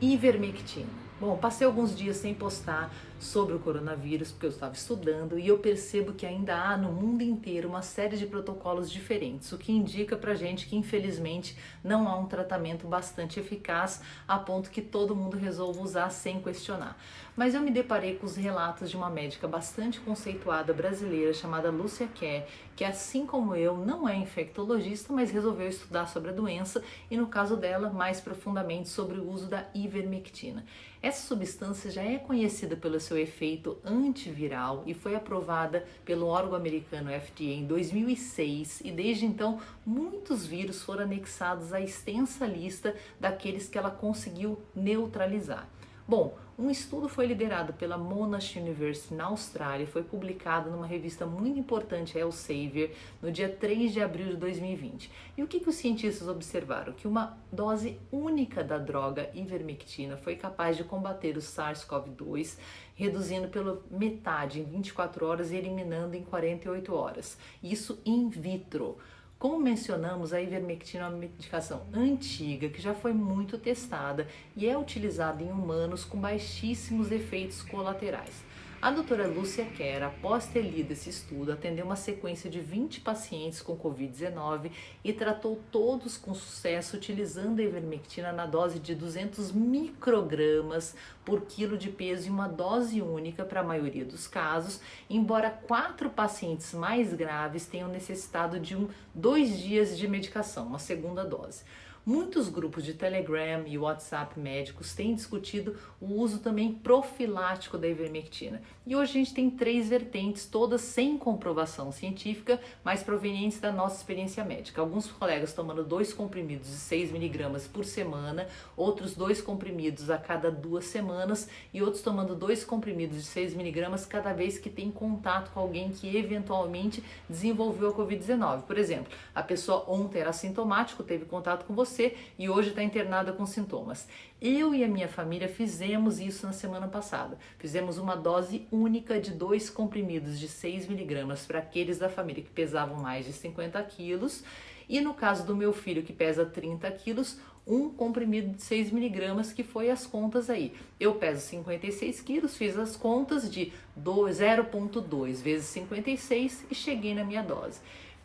Ivermectina. Bom, passei alguns dias sem postar sobre o coronavírus porque eu estava estudando e eu percebo que ainda há no mundo inteiro uma série de protocolos diferentes, o que indica pra gente que infelizmente não há um tratamento bastante eficaz a ponto que todo mundo resolva usar sem questionar. Mas eu me deparei com os relatos de uma médica bastante conceituada brasileira chamada Lúcia Kerr, que assim como eu não é infectologista, mas resolveu estudar sobre a doença e no caso dela mais profundamente sobre o uso da ivermectina. Essa substância já é conhecida pelo seu efeito antiviral e foi aprovada pelo órgão americano FDA em 2006 e desde então muitos vírus foram anexados à extensa lista daqueles que ela conseguiu neutralizar. Bom, um estudo foi liderado pela Monash University na Austrália e foi publicado numa revista muito importante, Elsevier, no dia 3 de abril de 2020. E o que os cientistas observaram? Que uma dose única da droga ivermectina foi capaz de combater o SARS-CoV-2, reduzindo pela metade em 24 horas e eliminando em 48 horas. Isso in vitro. Como mencionamos, a ivermectina é uma medicação antiga que já foi muito testada e é utilizada em humanos com baixíssimos efeitos colaterais. A doutora Lúcia Kerr, após ter lido esse estudo, atendeu uma sequência de 20 pacientes com Covid-19 e tratou todos com sucesso utilizando a ivermectina na dose de 200 microgramas por quilo de peso em uma dose única para a maioria dos casos, embora 4 pacientes mais graves tenham necessitado de 2 dias de medicação, uma segunda dose. Muitos grupos de Telegram e WhatsApp médicos têm discutido o uso também profilático da ivermectina. E hoje a gente tem 3 vertentes, todas sem comprovação científica, mas provenientes da nossa experiência médica. Alguns colegas tomando 2 comprimidos de 6 miligramas por semana, outros 2 comprimidos a cada 2 semanas e outros tomando 2 comprimidos de 6 miligramas cada vez que tem contato com alguém que eventualmente desenvolveu a Covid-19. Por exemplo, a pessoa ontem era assintomático, teve contato com você e hoje está internada com sintomas. Eu e a minha família fizemos isso na semana passada. Fizemos uma dose única de 2 comprimidos de 6 miligramas para aqueles da família que pesavam mais de 50 quilos e no caso do meu filho que pesa 30 quilos, um comprimido de 6 miligramas, que foi as contas aí. Eu peso 56 quilos, fiz as contas de 0,2 vezes 56 e cheguei na minha dose.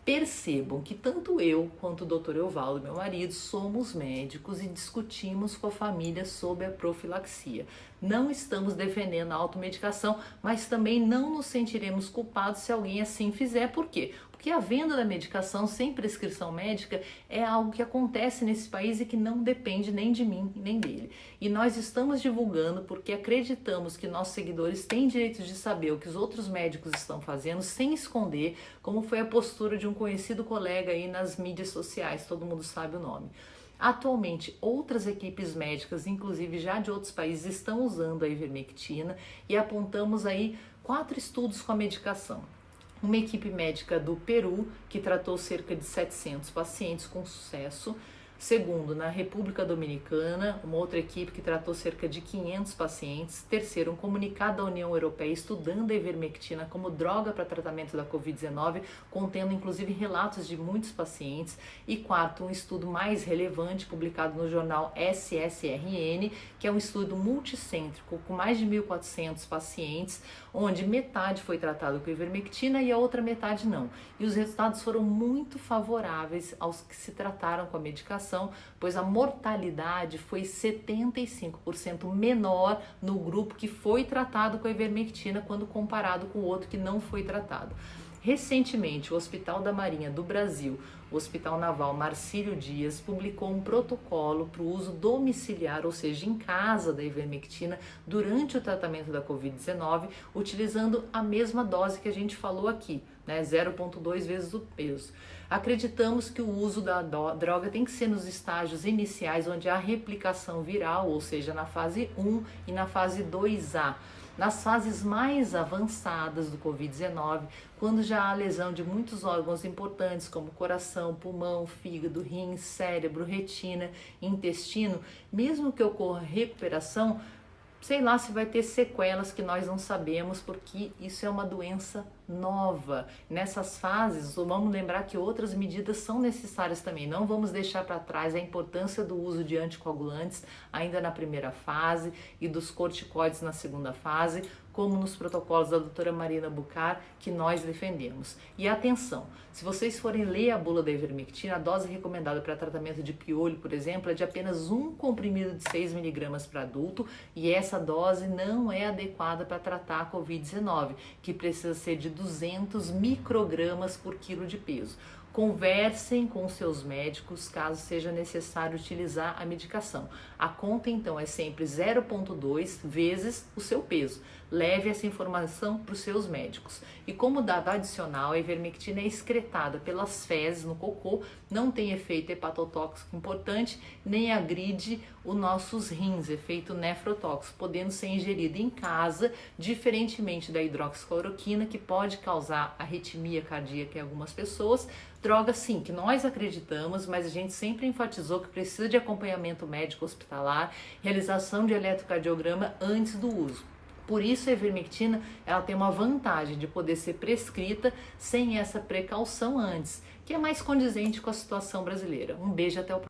Percebam que tanto eu quanto o Dr. Evaldo, meu marido, somos médicos e discutimos com a família sobre a profilaxia. Não estamos defendendo a automedicação, mas também não nos sentiremos culpados se alguém assim fizer. Por quê? Porque a venda da medicação sem prescrição médica é algo que acontece nesse país e que não depende nem de mim nem dele. E nós estamos divulgando porque acreditamos que nossos seguidores têm direito de saber o que os outros médicos estão fazendo sem esconder, como foi a postura de um conhecido colega aí nas mídias sociais, todo mundo sabe o nome. Atualmente, outras equipes médicas, inclusive já de outros países, estão usando a ivermectina e apontamos aí 4 estudos com a medicação. Uma equipe médica do Peru, que tratou cerca de 700 pacientes com sucesso. Segundo, na República Dominicana, uma outra equipe que tratou cerca de 500 pacientes. Terceiro, um comunicado da União Europeia estudando a ivermectina como droga para tratamento da Covid-19, contendo inclusive relatos de muitos pacientes. E quarto, um estudo mais relevante publicado no jornal SSRN, que é um estudo multicêntrico com mais de 1.400 pacientes, onde metade foi tratado com ivermectina e a outra metade não. E os resultados foram muito favoráveis aos que se trataram com a medicação, pois a mortalidade foi 75% menor no grupo que foi tratado com a ivermectina quando comparado com o outro que não foi tratado. Recentemente, o Hospital da Marinha do Brasil, o Hospital Naval Marcílio Dias, publicou um protocolo para o uso domiciliar, ou seja, em casa da ivermectina, durante o tratamento da Covid-19, utilizando a mesma dose que a gente falou aqui, né, 0,2 vezes o peso. Acreditamos que o uso da droga tem que ser nos estágios iniciais, onde há replicação viral, ou seja, na fase 1 e na fase 2A. Nas fases mais avançadas do Covid-19, quando já há lesão de muitos órgãos importantes, como coração, pulmão, fígado, rins, cérebro, retina, intestino, mesmo que ocorra recuperação, sei lá se vai ter sequelas que nós não sabemos, porque isso é uma doença nova. Nessas fases, vamos lembrar que outras medidas são necessárias também. Não vamos deixar para trás a importância do uso de anticoagulantes ainda na primeira fase e dos corticoides na segunda fase, como nos protocolos da doutora Marina Bucar, que nós defendemos. E atenção, se vocês forem ler a bula da ivermectina, a dose recomendada para tratamento de piolho, por exemplo, é de apenas um comprimido de 6 miligramas para adulto, e essa dose não é adequada para tratar a Covid-19, que precisa ser de 200 microgramas por quilo de peso. Conversem com seus médicos caso seja necessário utilizar a medicação. A conta então é sempre 0,2 vezes o seu peso. Leve essa informação para os seus médicos. E como dado adicional, a ivermectina é excretada pelas fezes no cocô, não tem efeito hepatotóxico importante, nem agride os nossos rins, efeito nefrotóxico, podendo ser ingerida em casa, diferentemente da hidroxicloroquina, que pode causar arritmia cardíaca em algumas pessoas. Droga sim, que nós acreditamos, mas a gente sempre enfatizou que precisa de acompanhamento médico hospitalar, realização de eletrocardiograma antes do uso. Por isso a ivermectina ela tem uma vantagem de poder ser prescrita sem essa precaução antes, que é mais condizente com a situação brasileira. Um beijo, até o próximo.